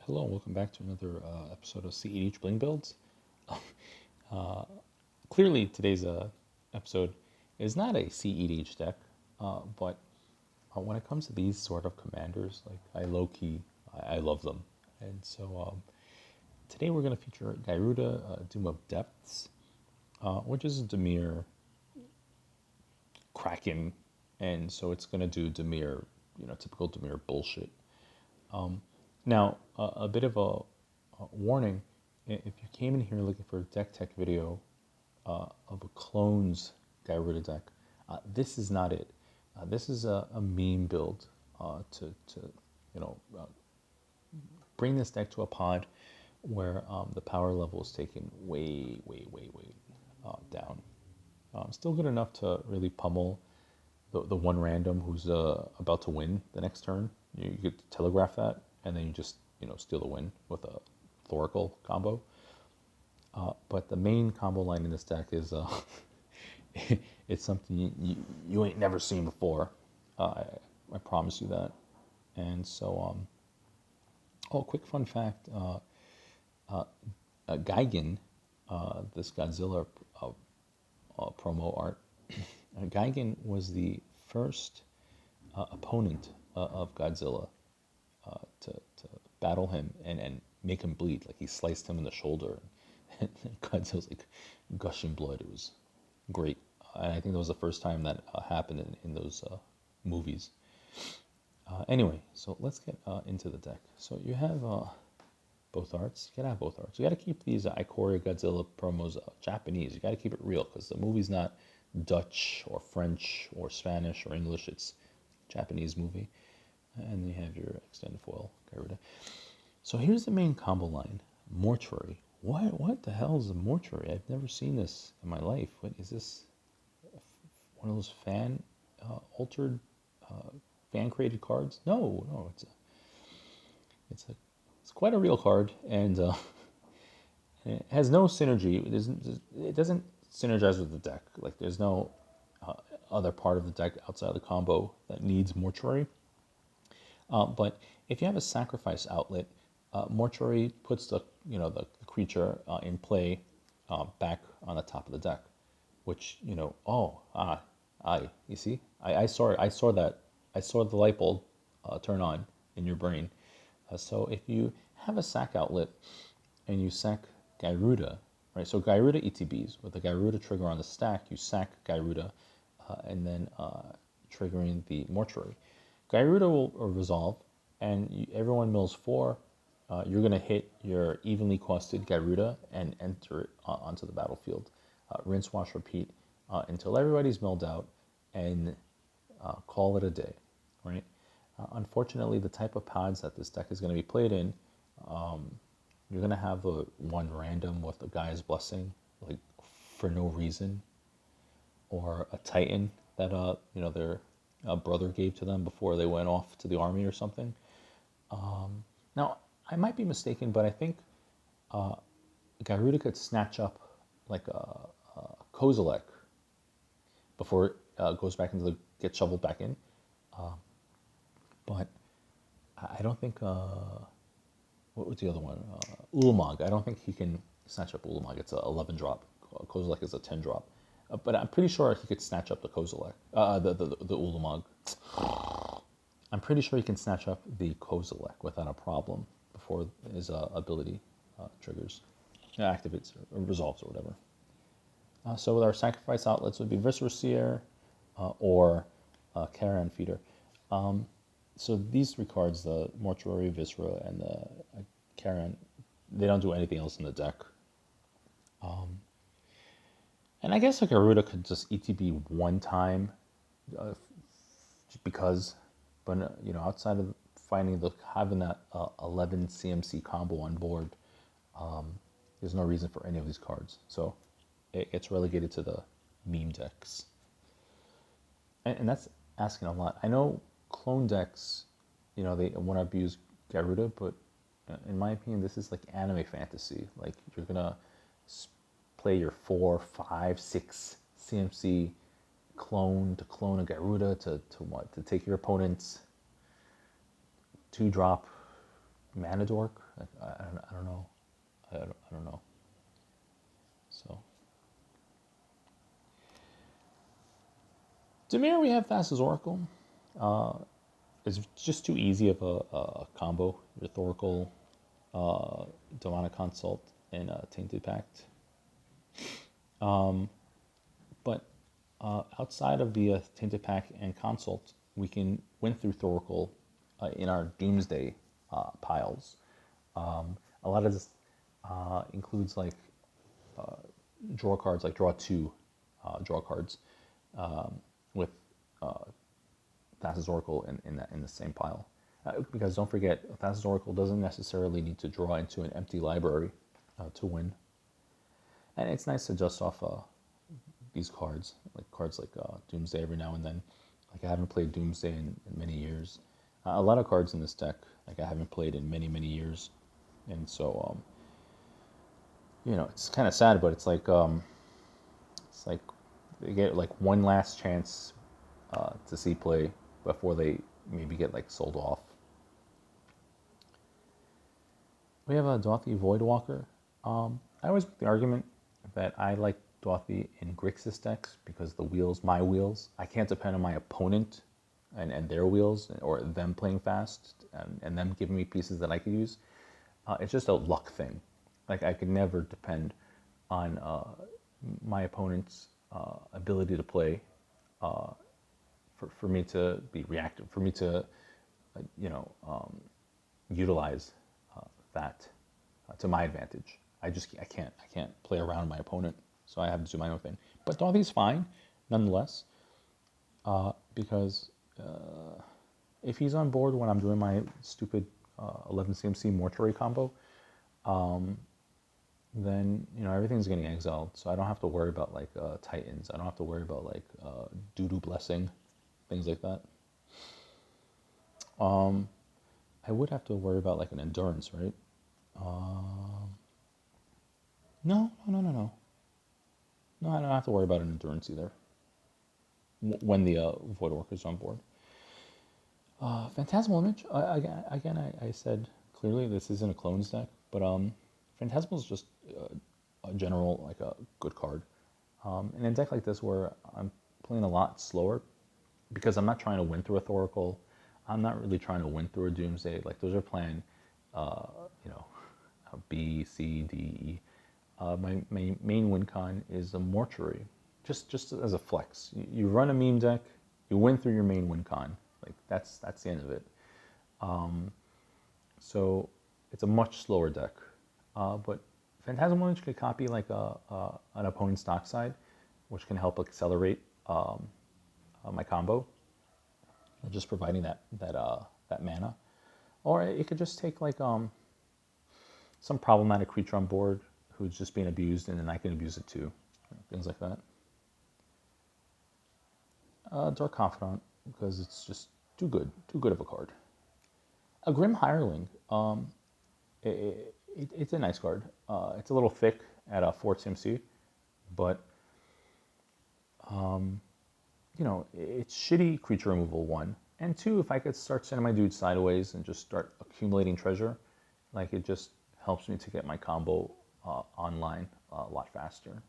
Hello and welcome back to another episode of CEDH Bling Builds. Uh, Clearly, today's episode is not a CEDH deck, but when it comes to these sort of commanders, like I low-key, I love them. And so today we're going to feature Gyruda, Doom of Depths, which is a Dimir Kraken, and so it's going to do Dimir, typical Dimir bullshit. Now, a bit of a warning, if you came in here looking for a deck tech video of a clones Gyruda deck, this is not it. This is a meme build to bring this deck to a pod where the power level is taken way down. Still good enough to really pummel the one random who's about to win the next turn. You could telegraph that, and then you just steal the win with a Thoracle combo. But the main combo line in this deck is it's something you ain't never seen before. I promise you that. And so, quick fun fact: Gigan, this Godzilla promo art. Gigan was the first opponent of Godzilla to battle him and make him bleed. Like he sliced him in the shoulder, and Godzilla's like gushing blood. It was great, and I think that was the first time that happened in those movies. Anyway, so let's get into the deck. So you have both arts. You gotta have both arts. You gotta keep these Ikoria Godzilla promos Japanese. You gotta keep it real because the movie's not Dutch or French or Spanish or English. It's Japanese movie. And you have your extended foil Gyruda. So here's the main combo line: mortuary. What the hell is a mortuary? I've never seen this in my life. What is this? One of those fan altered, fan created cards? No, it's quite a real card, and it has no synergy. It doesn't synergize with the deck. Like there's no other part of the deck outside of the combo that needs mortuary. But if you have a sacrifice outlet, mortuary puts the creature in play back on the top of the deck, which you see, I saw it. I saw the light bulb turn on in your brain. So if you have a sack outlet and you sack Gyruda, right? So Gyruda ETBs with the Gyruda trigger on the stack, you sack Gyruda, and then triggering the mortuary. Gyruda will resolve, and everyone mills 4. You're going to hit your evenly costed Gyruda and enter it onto the battlefield. Rinse, wash, repeat until everybody's milled out, and call it a day, right? Unfortunately, the type of pods that this deck is going to be played in, you're going to have the one random with a Guy's Blessing, like for no reason, or a Titan that their brother gave to them before they went off to the army or something. Now, I might be mistaken, but I think Gyruda could snatch up like a Kozilek before it goes back into get shoveled back in. But I don't think what was the other one? Ulamog. I don't think he can snatch up Ulamog. It's a 11 drop. Kozilek is a 10 drop. But I'm pretty sure he could snatch up the Kozilek, the Ulamog. I'm pretty sure he can snatch up the Kozilek without a problem before his ability triggers, activates, or resolves, or whatever. So with our sacrifice outlets would be Viscera Seer or Caravan Feeder. So these 3 cards, the Mortuary, Viscera, and the Caravan, they don't do anything else in the deck. And I guess like Gyruda could just ETB one time, because, but outside of having that 11 CMC combo on board, there's no reason for any of these cards. So it gets relegated to the meme decks, and that's asking a lot. I know clone decks, they want to abuse Gyruda, but in my opinion, this is like anime fantasy. Like you're gonna play your 4, 5, 6 CMC clone a Gyruda to take your opponent's 2-drop Manadork. I don't know. I don't know. So Dimir, we have Thassa's Oracle. It's just too easy of a combo. Rhetorical, Demonic Consult, and Tainted Pact. But outside of the Tainted Pact and Consult, we can win through Thoracle in our Doomsday piles. A lot of this includes like draw cards, like draw two draw cards with Thassa's Oracle in the same pile. Because don't forget, Thassa's Oracle doesn't necessarily need to draw into an empty library to win. And it's nice to dust off these cards like Doomsday every now and then. Like I haven't played Doomsday in many years. A lot of cards in this deck, like I haven't played in many years, and so it's kind of sad, but it's like they get like one last chance to see play before they maybe get like sold off. We have a Dauthi Voidwalker. I always make the argument that I like Dauthi in Grixis decks because the wheels, my wheels, I can't depend on my opponent and their wheels or them playing fast and them giving me pieces that I could use. It's just a luck thing. Like I could never depend on my opponent's ability to play for me to be reactive, for me to utilize that to my advantage. I can't play around my opponent, so I have to do my own thing. But Dauthy's fine, nonetheless, because if he's on board when I'm doing my stupid 11 CMC mortuary combo, then everything's getting exiled, so I don't have to worry about like Titans. I don't have to worry about like Doodoo Blessing, things like that. I would have to worry about like an Endurance, right? No. No, I don't have to worry about an Endurance either. When the Voidwalker's on board. Phantasmal Image. I said clearly this isn't a clones deck, but Phantasmal is just a general like a good card. In a deck like this where I'm playing a lot slower, because I'm not trying to win through a Thoracle, I'm not really trying to win through a Doomsday. Like those are playing, B, C, D, E. My main win con is a mortuary, just as a flex. You run a meme deck, you win through your main win con. Like that's the end of it. So it's a much slower deck, but Phantasmal Image could copy like an opponent's dockside, which can help accelerate my combo, just providing that mana, or it could just take like some problematic creature on board who's just being abused, and then I can abuse it too, things like that. Dark Confidant, because it's just too good of a card. A Grim Hireling, it's a nice card. It's a little thick at a 4 CMC, but it's shitty creature removal, 1. And 2, if I could start sending my dude sideways and just start accumulating treasure, like it just helps me to get my combo online a lot faster.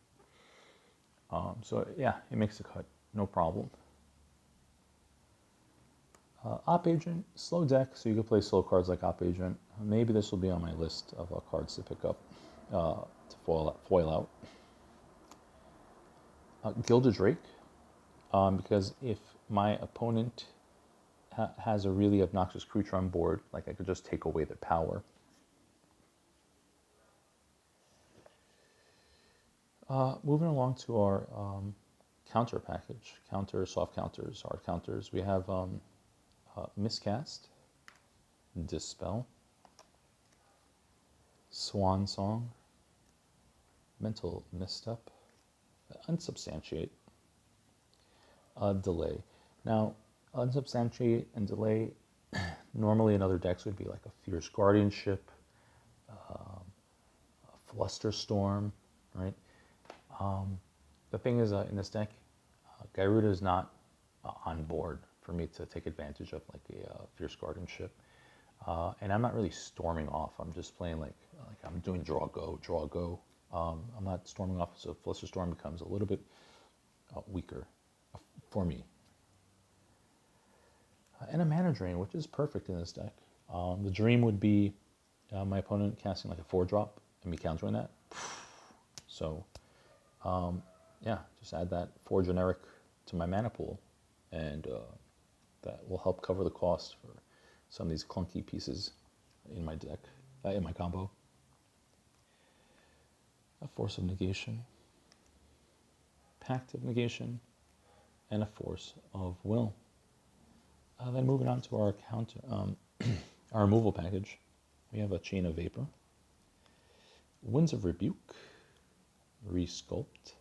So yeah, it makes the cut, no problem. Op Agent, slow deck, so you can play slow cards like Op Agent. Maybe this will be on my list of cards to pick up to foil out. Gilded Drake, because if my opponent has a really obnoxious creature on board, like I could just take away their power. Moving along to our counter package, soft counters, hard counters. We have Miscast, Dispel, Swan Song, Mental Misstep, Unsubstantiate, Delay. Now, Unsubstantiate and Delay, normally in other decks would be like a Fierce Guardianship, a Flusterstorm, right? The thing is, in this deck, Gyruda is not on board for me to take advantage of like a Fierce Guardianship. And I'm not really storming off. I'm just playing like I'm doing draw go, draw go. I'm not storming off, so Fluster Storm becomes a little bit weaker for me. And a mana drain, which is perfect in this deck. The dream would be my opponent casting like a 4-drop and me countering that. So yeah, just add that 4 generic to my mana pool, and that will help cover the cost for some of these clunky pieces in my deck, in my combo. A Force of Negation, Pact of Negation, and a Force of Will. Then moving on to our counter, our removal package, we have a Chain of Vapor, Winds of Rebuke, Resculpt,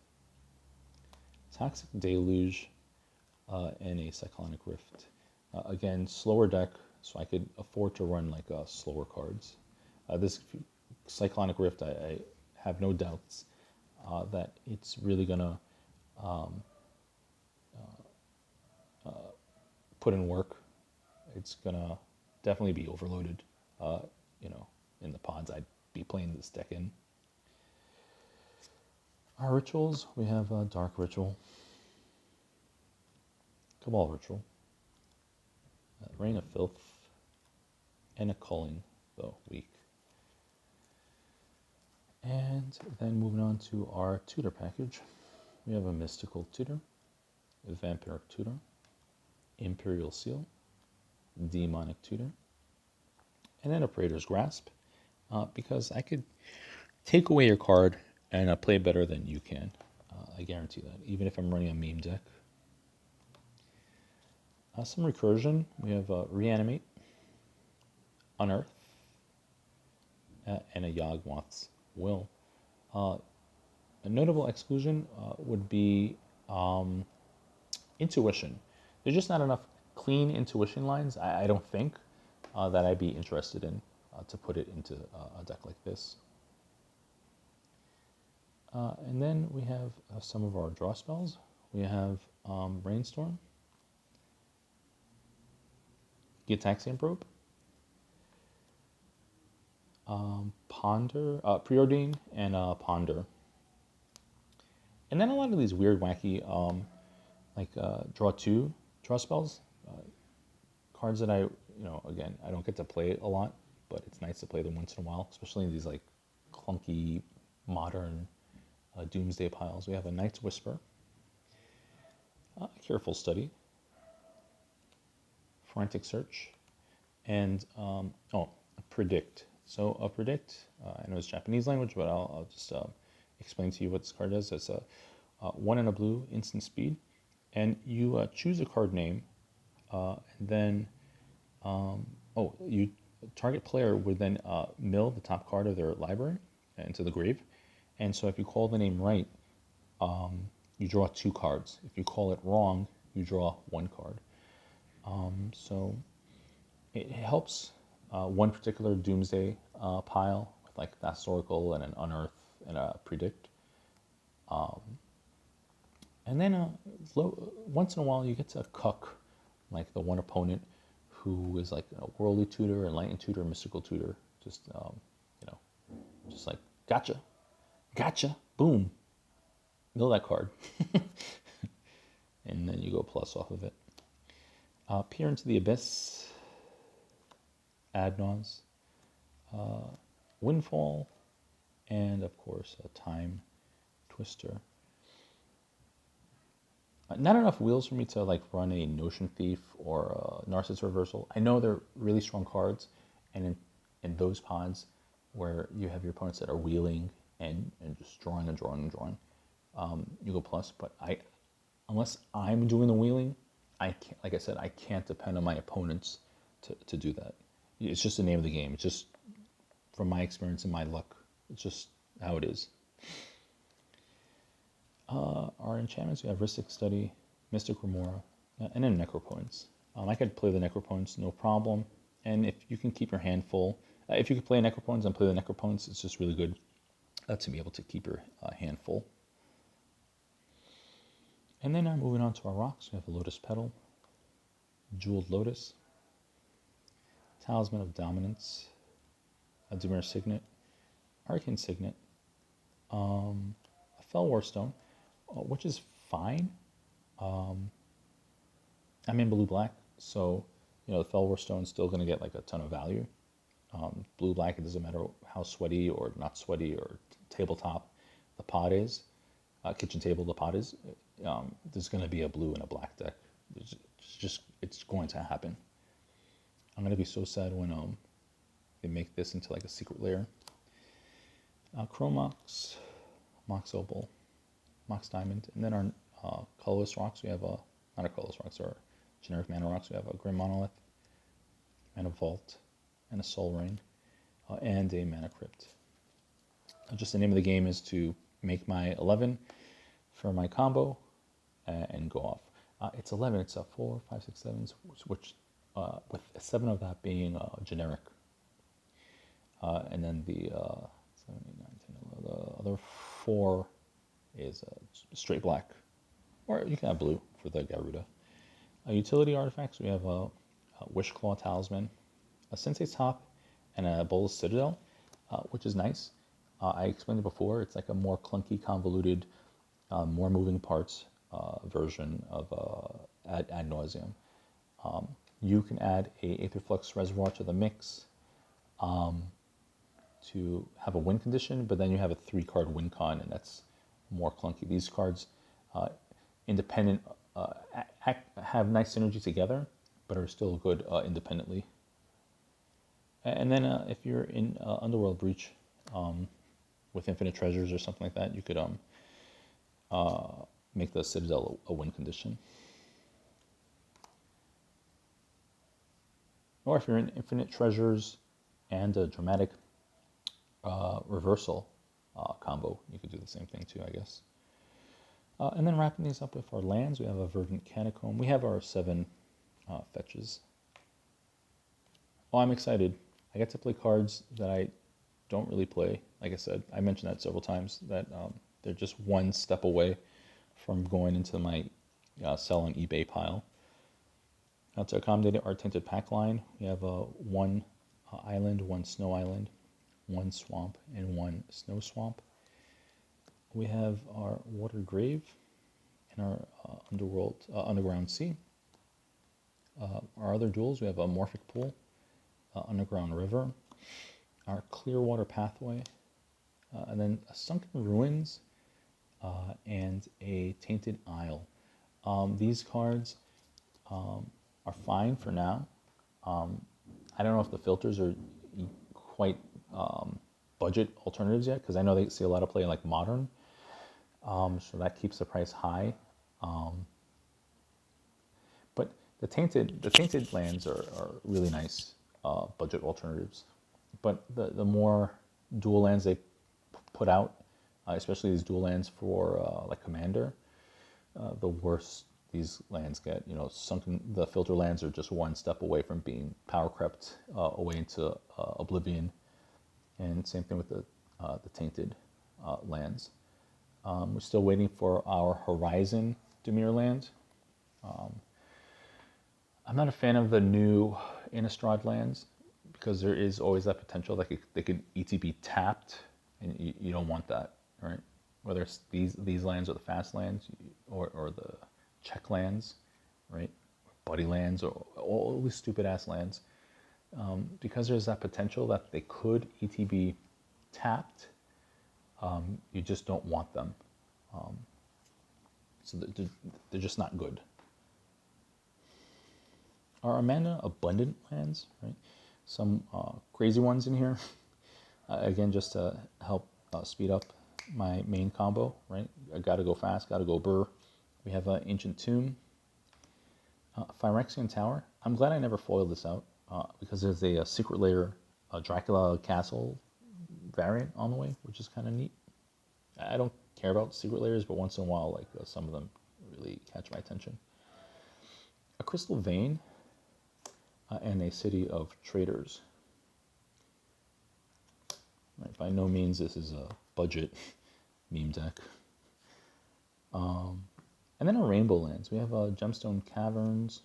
Toxic Deluge, and a Cyclonic Rift. Again, slower deck, so I could afford to run like slower cards. This Cyclonic Rift, I have no doubts that it's really gonna put in work. It's gonna definitely be overloaded. You know, in the pods I'd be playing this deck in. Our rituals, we have a Dark Ritual, Cabal Ritual, Reign of Filth, and a Culling, though weak. And then moving on to our tutor package, we have a Mystical Tutor, a Vampiric Tutor, Imperial Seal, Demonic Tutor, and then a Praetor's Grasp, because I could take away your card and play better than you can. I guarantee that, even if I'm running a meme deck. Some recursion, we have Reanimate, Unearth, and a Yawgmoth's Will. A notable exclusion would be Intuition. There's just not enough clean Intuition lines, I don't think, that I'd be interested in to put it into a deck like this. And then we have some of our draw spells. We have Brainstorm, Gitaxian Probe, Ponder, Preordain, and Ponder. And then a lot of these weird, wacky, like draw spells, cards that again, I don't get to play a lot, but it's nice to play them once in a while, especially in these like clunky, modern Doomsday piles. We have a Night's Whisper, Careful Study, Frantic Search, and Predict. So a Predict, I know it's Japanese language, but I'll just explain to you what this card does. It's a 1 and a blue, instant speed, and you choose a card name, and then target player would then mill the top card of their library into the grave, and so if you call the name right, you draw 2 cards. If you call it wrong, you draw 1 card. So it helps one particular Doomsday pile with like that Oracle and an Unearth and a Predict. And then once in a while you get to cuck like the one opponent who is like a Worldly Tutor, Enlightened Tutor, Mystical Tutor. Just just like gotcha, boom, mill that card, and then you go plus off of it. Peer into the Abyss, Adnause, Windfall, and of course a Time Twister. Not enough wheels for me to like run a Notion Thief or a Narcissus Reversal. I know they're really strong cards, and in those pods where you have your opponents that are wheeling and just drawing, you go plus. But unless I'm doing the wheeling, I can't, like I said, I can't depend on my opponents to do that. It's just the name of the game. It's just from my experience and my luck. It's just how it is. Our enchantments, we have Rhystic Study, Mystic Remora, and then Necropoints. I could play the Necropoints, no problem. And if you can keep your hand full, if you could play Necropoints and play the Necropoints, it's just really good to be able to keep your hand full. And then moving on to our rocks, we have a Lotus Petal, Jeweled Lotus, Talisman of Dominance, a Dimir Signet, Arcane Signet, a Fell Warstone, which is fine. I'm in blue-black, so the Fell Warstone is still going to get like a ton of value. Blue-black, it doesn't matter how sweaty or not sweaty or tabletop the pot is, kitchen table the pot is, there's going to be a blue and a black deck. It's going to happen. I'm going to be so sad when they make this into like a secret layer. Chromox, Mox Opal, Mox Diamond, and then our colorless rocks, we have not our colorless rocks, our generic mana rocks, we have a Grim Monolith, and a Vault, and a Soul Ring, and a Mana Crypt. Just the name of the game is to make my 11 for my combo and go off. It's 11, it's a 4, 5, 6, 7, which with 7 of that being generic. And then the 7, 8, 9, 10, 11, the other 4 is straight black. Or you can have blue for the Gyruda. Utility artifacts, we have a Wishclaw Talisman, a Sensei's Top, and a Bolus Citadel, which is nice. I explained it before, it's like a more clunky, convoluted, more moving parts version of ad nauseum. You can add a Aetherflux Reservoir to the mix to have a win condition, but then you have a 3-card win con, and that's more clunky. These cards, independent, have nice synergy together, but are still good independently. And then if you're in Underworld Breach with Infinite Treasures or something like that, you could make the Citadel a win condition. Or if you're in Infinite Treasures and a Dramatic Reversal combo, you could do the same thing too, I guess. And then wrapping these up with our lands, we have a Verdant Catacomb. We have our 7 fetches. Oh, I'm excited. I get to play cards that I don't really play. Like I said, I mentioned that several times, that they're just one step away from going into my sell on eBay pile. Now, to accommodate our Tinted Pack line, we have 1 island, 1 snow island, 1 swamp, and 1 snow swamp. We have our Water Grave and our Underground Sea. Our other duels, we have a Morphic Pool, Underground River, our Clearwater Pathway, and then a Sunken Ruins, and a Tainted Isle. These cards are fine for now. I don't know if the filters are quite budget alternatives yet, because I know they see a lot of play in like Modern, so that keeps the price high. But the tainted lands are really nice budget alternatives. But the more dual lands they put out, especially these dual lands for like Commander, the worse these lands get. Sunken. The filter lands are just one step away from being power crept away into oblivion, and same thing with the tainted lands. We're still waiting for our Horizon Dimir land. I'm not a fan of the new Innistrad lands, because there is always that potential that they could ETB tapped, and you don't want that, right? Whether it's these lands or the fast lands, or the check lands, right? Buddy lands, or all these stupid ass lands, because there's that potential that they could ETB tapped. You just don't want them, so they're just not good. Our mana abundant lands, right? Some crazy ones in here. Again, just to help speed up my main combo, right? I gotta go fast, gotta go burr. We have an Ancient Tomb, Phyrexian Tower. I'm glad I never foiled this out, because there's a secret layer, Dracula Castle variant on the way, which is kind of neat. I don't care about secret layers, but once in a while, like some of them really catch my attention. A Crystal Vein, and a City of Traders. Right, by no means this is a budget meme deck. And then our Rainbow lands. We have Gemstone Caverns,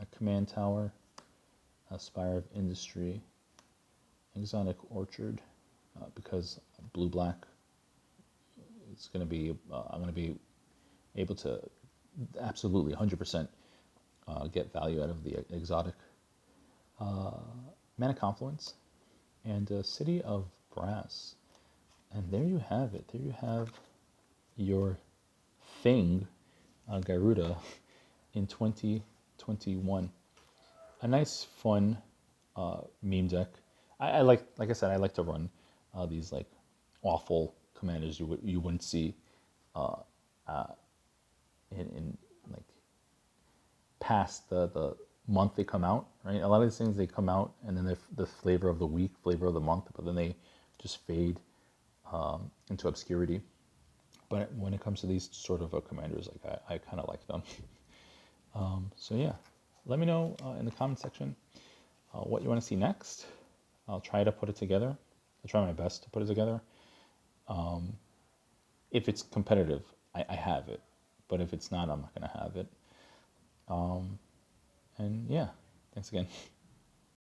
a Command Tower, Spire of Industry, Exotic Orchard, because blue-black, it's going to be, I'm going to be able to absolutely 100% get value out of the exotic. Mana Confluence, and City of Brass. And there you have it. There you have your thing, Gyruda, in 2021. A nice, fun meme deck. I like I said, I like to run these like awful commanders you wouldn't see in like past the month they come out, right? A lot of these things, they come out and then they're the flavor of the week, flavor of the month, but then they just fade into obscurity. But when it comes to these sort of commanders, like I kind of like them. So yeah, let me know in the comment section what you want to see next. I'll try to put it together. I'll try my best to put it together. If it's competitive, I have it. But if it's not, I'm not going to have it. And yeah, thanks again.